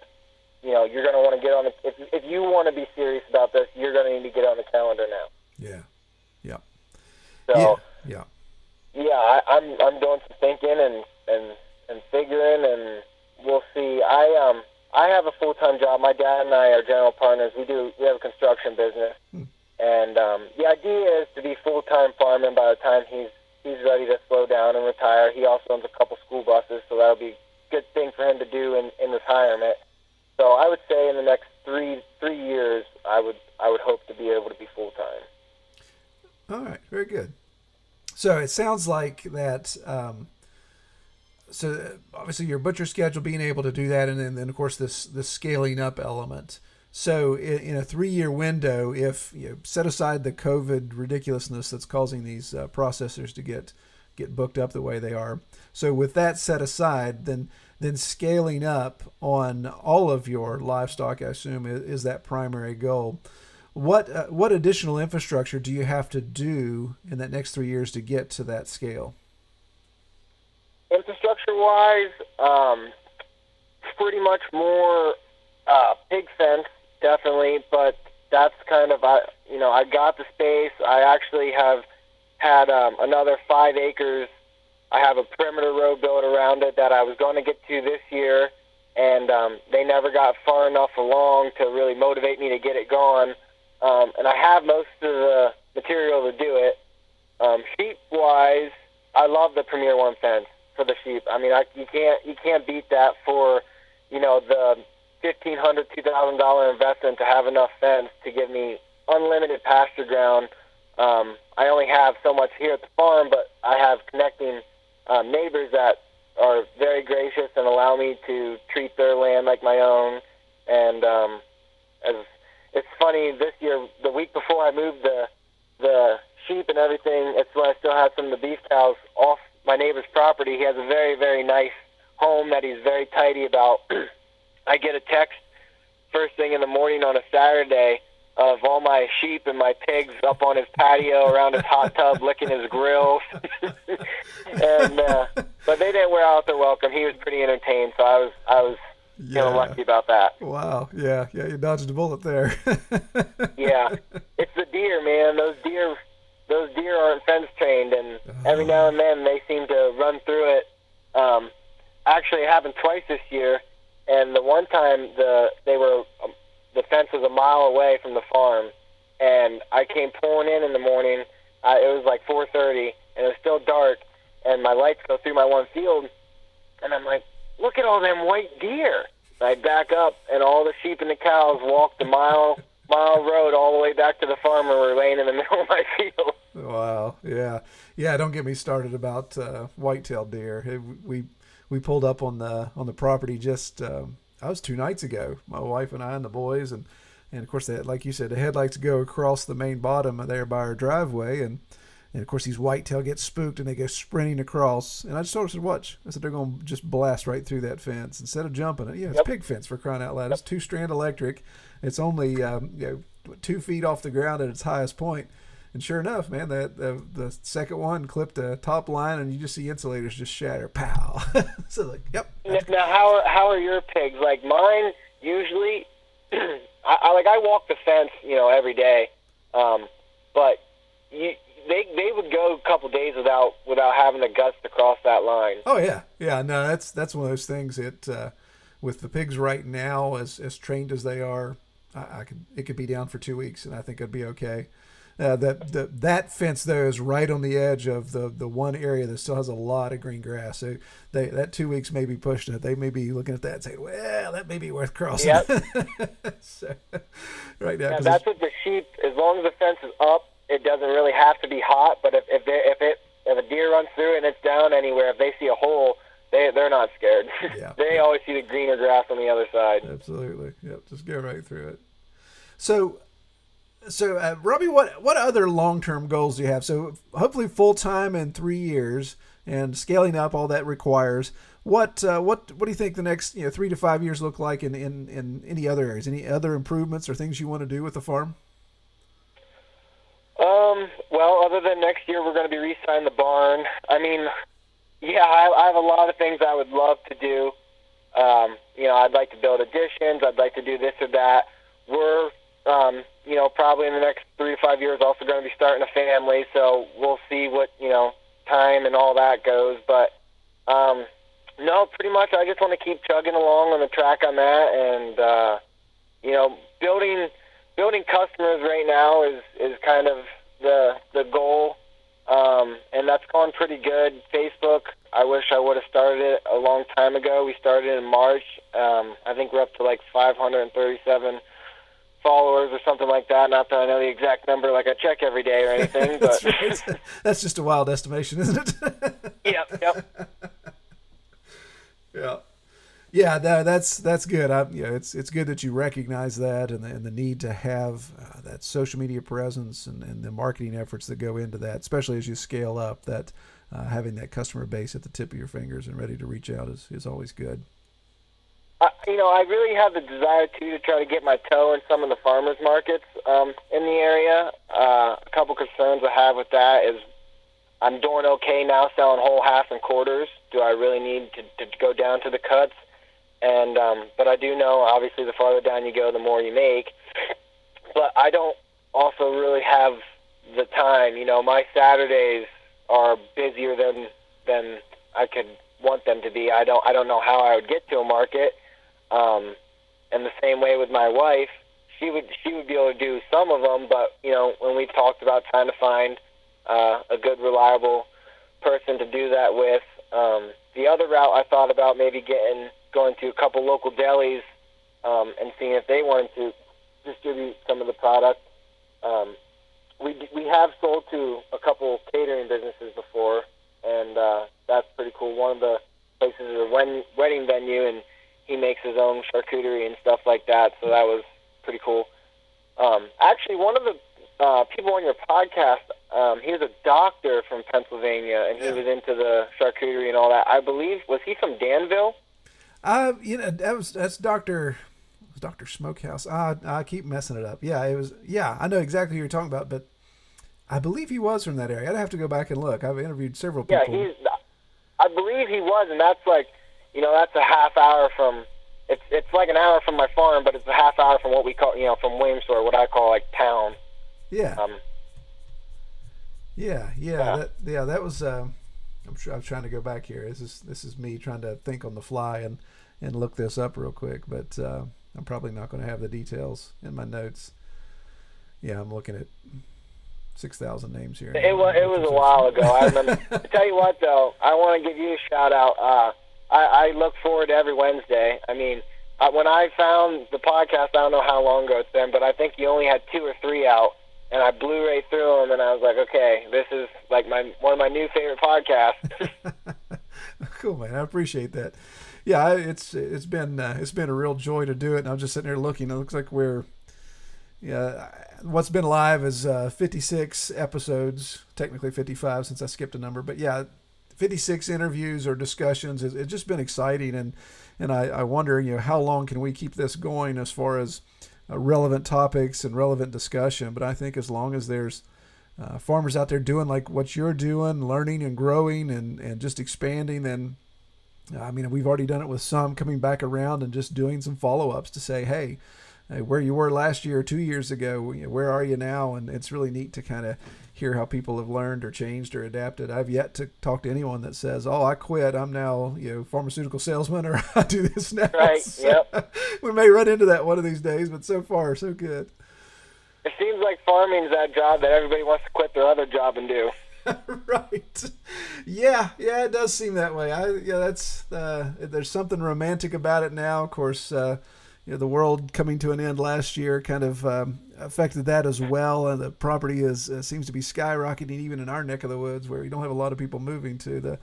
you're going to want to get on the, if you want to be serious about this, you're going to need to get on the calendar now. Yeah. Yeah. So, yeah. I'm doing some thinking and figuring, and we'll see. I have a full-time job. My dad and I are general partners. We have a construction business. And the idea is to be full-time farming by the time he's ready to slow down and retire. He also owns a couple school buses, so that'll be a good thing for him to do in retirement. So I would say in the next three years, I would hope to be able to be full-time. All right, very good. So it sounds like that. So obviously your butcher schedule, being able to do that, and then of course this scaling up element. So in a 3-year window, if you set aside the COVID ridiculousness that's causing these processors to get booked up the way they are, so with that set aside, then scaling up on all of your livestock, I assume, is that primary goal. What additional infrastructure do you have to do in that next 3 years to get to that scale? Infrastructure-wise, pretty much more pig fence, definitely, but that's kind of, I got the space. I actually have had another 5 acres. I have a perimeter road built around it that I was going to get to this year, and they never got far enough along to really motivate me to get it going. And I have most of the material to do it. Sheep-wise, I love the Premier One fence for the sheep. I mean, you can't beat that for, the $1,500, $2,000 investment to have enough fence to give me unlimited pasture ground. I only have so much here at the farm, but I have connecting neighbors that are very gracious and allow me to treat their land like my own. And it's funny, this year, the week before I moved the sheep and everything, it's when I still had some of the beef cows off my neighbor's property. He has a very, very nice home that he's very tidy about. I get a text first thing in the morning on a Saturday of all my sheep and my pigs up on his patio around his hot tub licking his grill. But they didn't wear out their welcome. He was pretty entertained, so I was feeling lucky about that. Wow. Yeah, you dodged a bullet there. Yeah. It's the deer, man. Those deer aren't fence trained, and every now and then they seem to run through it. Actually, it happened twice this year, and the one time the fence was a mile away from the farm, and I came pulling in the morning. It was like 4:30, and it was still dark, and my lights go through my one field, and I'm like, look at all them white deer. And I back up, and all the sheep and the cows walked the mile road all the way back to the farm, and were laying in the middle of my field. Wow. Yeah. Don't get me started about white-tailed deer. We pulled up on the property just I was 2 nights ago. My wife and I and the boys, and of course, like you said, the headlights go across the main bottom there by our driveway, and of course these whitetail get spooked and they go sprinting across. And I just told her, I said, watch. I said, they're going to just blast right through that fence instead of jumping it. Yeah, it's pig fence, for crying out loud. It's 2-strand electric. It's only 2 feet off the ground at its highest point. And sure enough, man, the second one clipped a top line, and you just see insulators just shatter. Pow! So like, yep. Now, how are your pigs? Like mine, usually, I walk the fence, every day, but they would go a couple days without having the guts to cross that line. Oh yeah. No, that's one of those things. With the pigs right now, as trained as they are, it could be down for 2 weeks, and I think it'd be okay. That fence there is right on the edge of the one area that still has a lot of green grass. So that 2 weeks may be pushing it. They may be looking at that and saying, well, that may be worth crossing. Yep. So, right now. Yeah, that's what the sheep, as long as the fence is up, it doesn't really have to be hot. But if a deer runs through it and it's down anywhere, if they see a hole, they're not scared. Yeah. They always see the greener grass on the other side. Absolutely. Yep. Just go right through it. So, So, Robbie, what other long-term goals do you have? So, hopefully, full-time in 3 years, and scaling up all that requires. What do you think the next 3 to 5 years look like in any other areas? Any other improvements or things you want to do with the farm? Well, other than next year, we're going to be re-signing the barn. I mean, yeah, I have a lot of things I would love to do. I'd like to build additions. I'd like to do this or that. We're, probably in the next 3 to 5 years also going to be starting a family, so we'll see what, time and all that goes. But, no, pretty much I just want to keep chugging along on the track I'm at, and, building customers right now is kind of the goal, and that's gone pretty good. Facebook, I wish I would have started it a long time ago. We started in March. I think we're up to like 537 followers or something like that. Not that I know the exact number, like I check every day or anything. But that's just a wild estimation, isn't it? Yep. Yeah, that's good. It's good that you recognize that and the need to have that social media presence and the marketing efforts that go into that, especially as you scale up. That having that customer base at the tip of your fingers and ready to reach out is always good. I really have the desire to try to get my toe in some of the farmers markets in the area. A couple concerns I have with that is I'm doing okay now selling whole, half, and quarters. Do I really need to go down to the cuts? And but I do know, obviously, the farther down you go, the more you make. But I don't also really have the time. My Saturdays are busier than I could want them to be. I don't know how I would get to a market. And the same way with my wife, she would be able to do some of them. But when we talked about trying to find a good, reliable person to do that with, the other route I thought about maybe going to a couple local delis and seeing if they wanted to distribute some of the product. We have sold to a couple catering businesses before, and that's pretty cool. One of the places is a wedding venue, and he makes his own charcuterie and stuff like that, so that was pretty cool. Actually, one of the people on your podcast, he was a doctor from Pennsylvania, and he was into the charcuterie and all that. I believe, was he from Danville? That's Dr. Smokehouse. I keep messing it up. Yeah, it was. Yeah, I know exactly who you're talking about, but I believe he was from that area. I'd have to go back and look. I've interviewed several people. Yeah, I believe he was, and that's like, that's a half hour from. It's like an hour from my farm, but it's a half hour from what we call, from Williamsburg, what I call like town. Yeah. That was. I'm trying to go back here. This is me trying to think on the fly and look this up real quick, but I'm probably not going to have the details in my notes. Yeah, I'm looking at 6,000 names here. It was a while ago. I remember. I tell you what, though, I want to give you a shout out. I look forward to every Wednesday. I mean, when I found the podcast, I don't know how long ago it's been, but I think you only had 2 or 3 out, and I Blu-ray through them, and I was like, okay, this is like one of my new favorite podcasts. Cool, man. I appreciate that. Yeah, it's been a real joy to do it, and I'm just sitting here looking. It looks like what's been live is 56 episodes, technically 55 since I skipped a number, but yeah, 56 interviews or discussions. It's just been exciting, and I wonder, how long can we keep this going as far as relevant topics and relevant discussion. But I think as long as there's farmers out there doing like what you're doing, learning and growing and just expanding, then I mean, we've already done it with some coming back around and just doing some follow-ups to say, hey, where you were last year or 2 years ago, where are you now? And it's really neat to kind of hear how people have learned or changed or adapted. I've yet to talk to anyone that says, oh, I quit, I'm now pharmaceutical salesman, or I do this now. Right, so, yep. We may run into that one of these days, but so far, so good. It seems like farming's that job that everybody wants to quit their other job and do. Right. Yeah, it does seem that way. That's there's something romantic about it now. Of course, the world coming to an end last year kind of affected that as well, and the property seems to be skyrocketing even in our neck of the woods where we don't have a lot of people moving to. The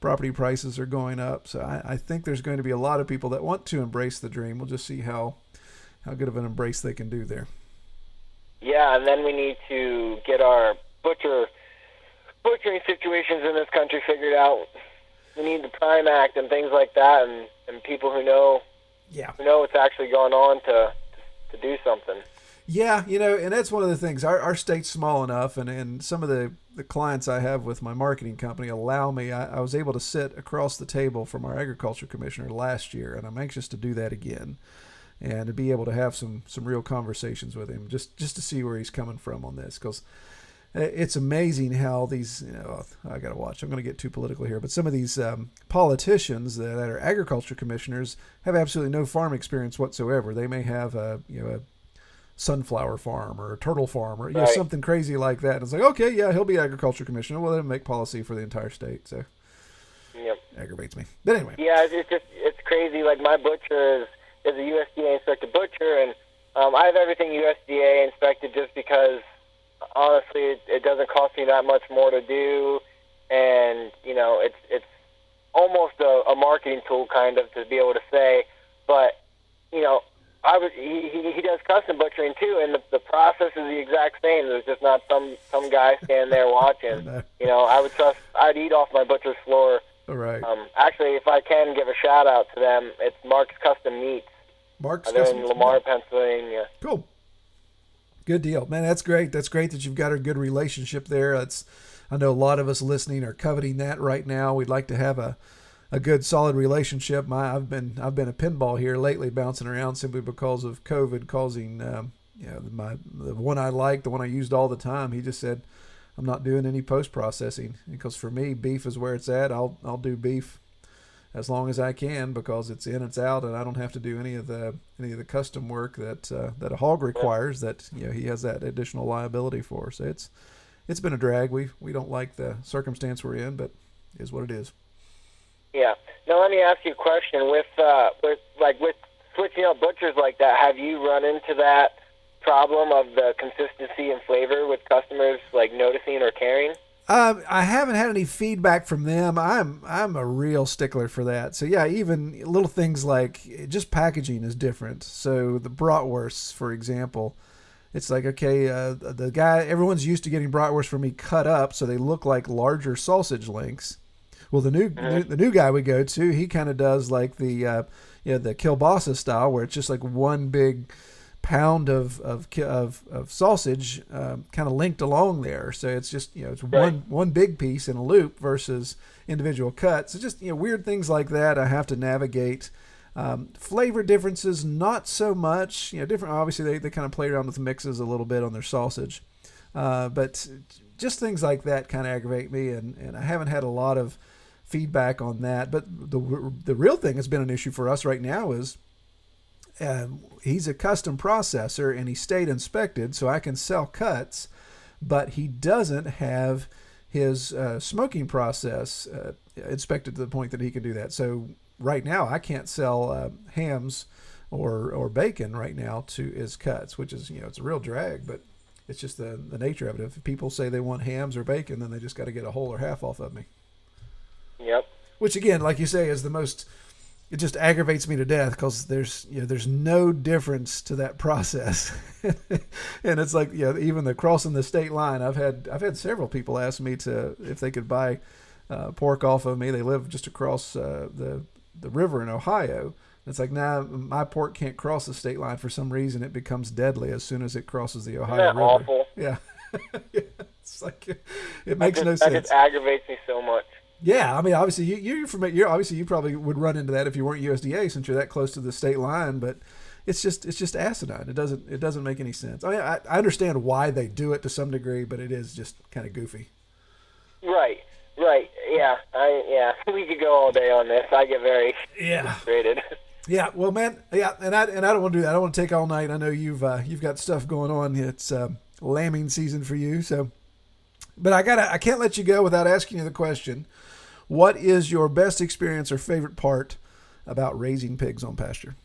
property prices are going up, so I think there's going to be a lot of people that want to embrace the dream. We'll just see how good of an embrace they can do there. Yeah, and then we need to get our butchering situations in this country figured out. We need the Prime Act and things like that, and people who know what's actually going on to do something. Yeah, and that's one of the things. Our state's small enough, and some of the clients I have with my marketing company allow me. I was able to sit across the table from our agriculture commissioner last year, and I'm anxious to do that again, and to be able to have some real conversations with him, just to see where he's coming from on this, because it's amazing how these, I got to watch. I'm going to get too political here, but some of these politicians that are agriculture commissioners have absolutely no farm experience whatsoever. They may have a sunflower farm or a turtle farm or right. Something crazy like that. And it's like, okay, yeah, he'll be agriculture commissioner. Well, they'll make policy for the entire state. So yep. Aggravates me. But anyway. Yeah, it's crazy. Like my butcher is a USDA inspected butcher, and I have everything USDA inspected just because honestly it doesn't cost me that much more to do, and it's almost a marketing tool kind of to be able to say, but he does custom butchering too, and the process is the exact same. There's just not some guy standing there watching. No. I'd eat off my butcher's floor. All right. Actually, if I can give a shout out to them, it's Mark's Custom Meats. They're in Lamar, Pennsylvania. Cool. Good deal, man. That's great. That's great that you've got a good relationship there. I know a lot of us listening are coveting that right now. We'd like to have a good solid relationship. I've been a pinball here lately, bouncing around simply because of COVID causing the one I liked, the one I used all the time. He just said, I'm not doing any post processing, because for me beef is where it's at. I'll do beef as long as I can, because it's in, it's out, and I don't have to do any of the custom work that a hog requires. That he has that additional liability for. So it's been a drag. We don't like the circumstance we're in, but it is what it is. Yeah. Now let me ask you a question. With switching up butchers like that, have you run into that problem of the consistency and flavor with customers noticing or caring? I haven't had any feedback from them. I'm a real stickler for that. So yeah, even little things like just packaging is different. So the bratwursts, for example, it's like, okay, everyone's used to getting bratwursts from me cut up, so they look like larger sausage links. Well, the new guy we go to, he kind of does like the kielbasa style, where it's just like one big pound of sausage kind of linked along there. So it's just it's one big piece in a loop versus individual cuts. It's just weird things like that I have to navigate. Flavor differences, not so much. Different. Obviously, they kind of play around with mixes a little bit on their sausage, but just things like that kind of aggravate me, and I haven't had a lot of feedback on that. But the real thing has been an issue for us right now is he's a custom processor and he's state inspected, so I can sell cuts, but he doesn't have his smoking process inspected to the point that he can do that. So right now I can't sell hams or bacon right now to his cuts, which is it's a real drag, but it's just the nature of it. If people say they want hams or bacon, then they just got to get a whole or half off of me. Yep. Which again, like you say, is the most. It just aggravates me to death, because there's no difference to that process, and it's like even the crossing the state line. I've had several people ask me if they could buy pork off of me. They live just across the river in Ohio. It's like, nah, my pork can't cross the state line for some reason. It becomes deadly as soon as it crosses the Ohio River. Awful? Yeah. It's like it makes no sense. That just aggravates me so much. Yeah, I mean, obviously you probably would run into that if you weren't USDA, since you're that close to the state line. But it's just asinine. It doesn't make any sense. I mean, I understand why they do it to some degree, but it is just kind of goofy. Right. Yeah. We could go all day on this. I get very frustrated. Yeah. Well, man. Yeah, and I don't want to do that. I don't want to take all night. I know you've got stuff going on. It's lambing season for you, so. But I can't let you go without asking you the question: what is your best experience or favorite part about raising pigs on pasture?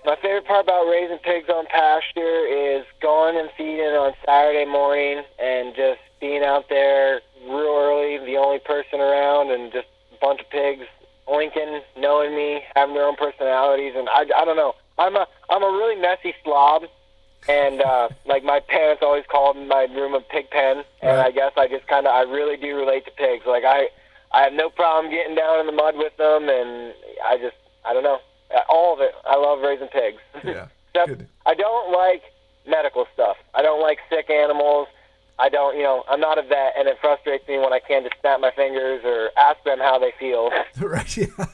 My favorite part about raising pigs on pasture is going and feeding on Saturday morning and just being out there real early, the only person around, and just a bunch of pigs oinking, knowing me, having their own personalities, and I don't know. I'm a really messy slob, And, like, my parents always called my room a pig pen, and Right. I guess I really do relate to pigs. Like, I have no problem getting down in the mud with them, and I don't know. All of it. I love raising pigs. Yeah. Except Good. I don't like medical stuff. I don't like sick animals. I don't, I'm not a vet, and it frustrates me when I can't just snap my fingers or ask them how they feel. Right. Yeah.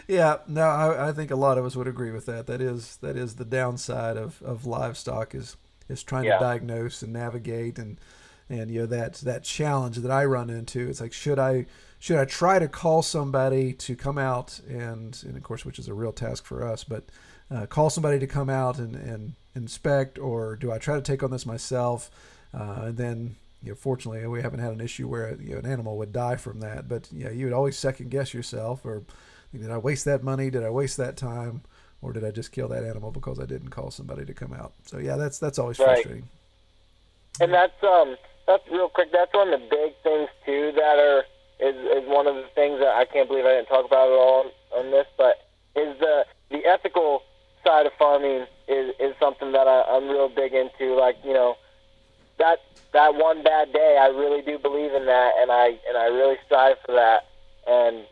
Yeah. No, I think a lot of us would agree with that. That is the downside of livestock is trying to diagnose and navigate and that challenge that I run into. It's like, should I try to call somebody to come out and of course, which is a real task for us, but call somebody to come out and inspect, or do I try to take on this myself? And then, fortunately, we haven't had an issue where an animal would die from that. But you would always second guess yourself, or did I waste that money? Did I waste that time? Or did I just kill that animal because I didn't call somebody to come out? So yeah, that's always frustrating. And that's real quick. That's one of the big things too is one of the things that I can't believe I didn't talk about at all on this, but is the ethical side of farming is something that I'm real big into. Like, that one bad day, I really do believe in that, and I really strive for that. And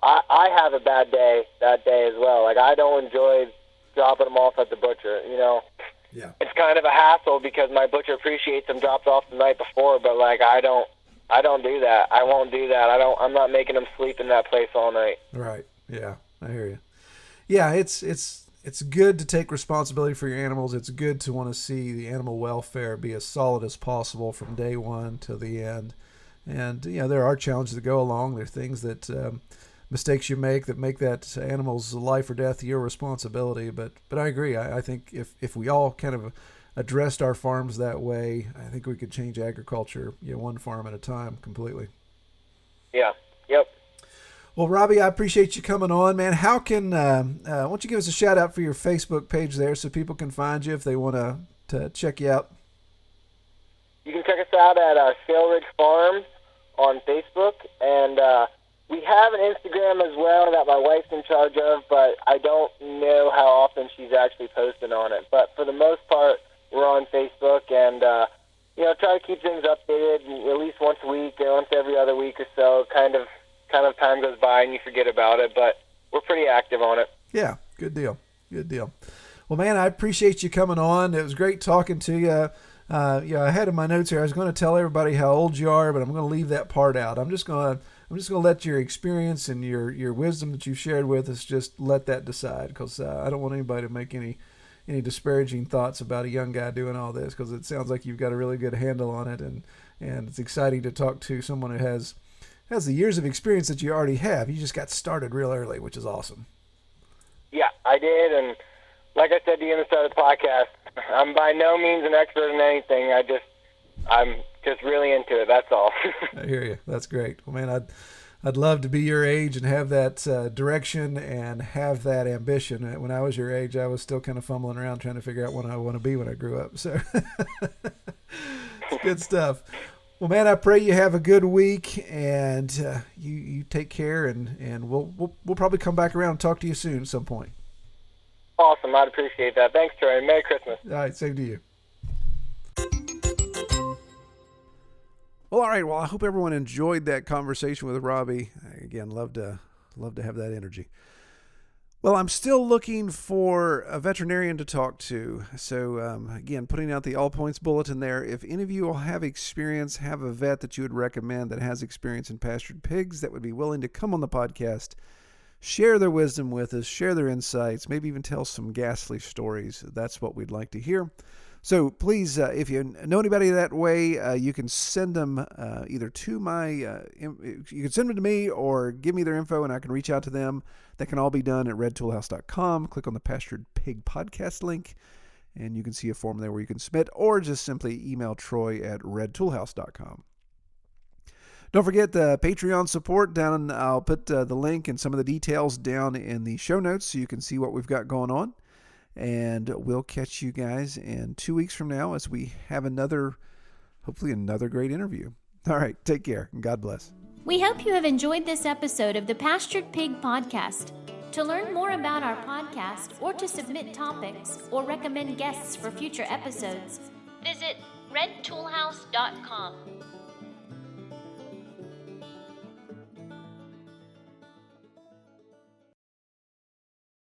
I have a bad day that day as well. Like, I don't enjoy dropping them off at the butcher. Yeah. It's kind of a hassle because my butcher appreciates them dropped off the night before, but like I don't do that. I won't do that. I'm not making them sleep in that place all night. Right. Yeah, I hear you. Yeah, it's good to take responsibility for your animals. It's good to want to see the animal welfare be as solid as possible from day one to the end. And there are challenges that go along. There are things that mistakes you make that animal's life or death your responsibility. But I agree. I think if we all kind of addressed our farms that way, I think we could change agriculture, one farm at a time, completely. Yeah. Yep. Well, Robbie, I appreciate you coming on, man. How can why don't you give us a shout out for your Facebook page there so people can find you if they want to check you out? You can check us out at Shale Ridge Farms on Facebook, and we have an Instagram as well that my wife's in charge of, but I don't know how often she's actually posting on it. But for the most part, we're on Facebook, and try to keep things updated at least once a week, once every other week or so. Kind of time goes by and you forget about it, but we're pretty active on it. Yeah, good deal. Well, man, I appreciate you coming on. It was great talking to you. I had in my notes here, I was going to tell everybody how old you are, but I'm going to leave that part out. I'm just going to let your experience and your wisdom that you've shared with us, just let that decide, because I don't want anybody to make any disparaging thoughts about a young guy doing all this, because it sounds like you've got a really good handle on it, and it's exciting to talk to someone who has the years of experience that you already have. You just got started real early, which is awesome. Yeah, I did, and like I said to you in the start of the podcast, I'm by no means an expert in anything. I'm just really into it, that's all. I hear you. That's great. Well, man, I'd love to be your age and have that direction and have that ambition. When I was your age, I was still kind of fumbling around trying to figure out what I want to be when I grew up. So it's good stuff. Well, man, I pray you have a good week, and you take care, and we'll probably come back around and talk to you soon at some point. Awesome. I'd appreciate that. Thanks, Troy. Merry Christmas. All right. Same to you. Well, all right. Well, I hope everyone enjoyed that conversation with Robbie. Again, love to have that energy. Well, I'm still looking for a veterinarian to talk to. So, again, putting out the all points bulletin there. If any of you will have experience, have a vet that you would recommend that has experience in pastured pigs that would be willing to come on the podcast, share their wisdom with us, share their insights, maybe even tell some ghastly stories. That's what we'd like to hear. So please, if you know anybody that way, you can send them either to my, you can send them to me or give me their info and I can reach out to them. That can all be done at redtoolhouse.com. Click on the Pastured Pig Podcast link and you can see a form there where you can submit, or just simply email Troy at redtoolhouse.com. Don't forget the Patreon support down. I'll put the link and some of the details down in the show notes so you can see what we've got going on. And we'll catch you guys in 2 weeks from now as we have hopefully another great interview. All right, take care and God bless. We hope you have enjoyed this episode of the Pastured Pig Podcast. To learn more about our podcast or to submit topics or recommend guests for future episodes, visit redtoolhouse.com.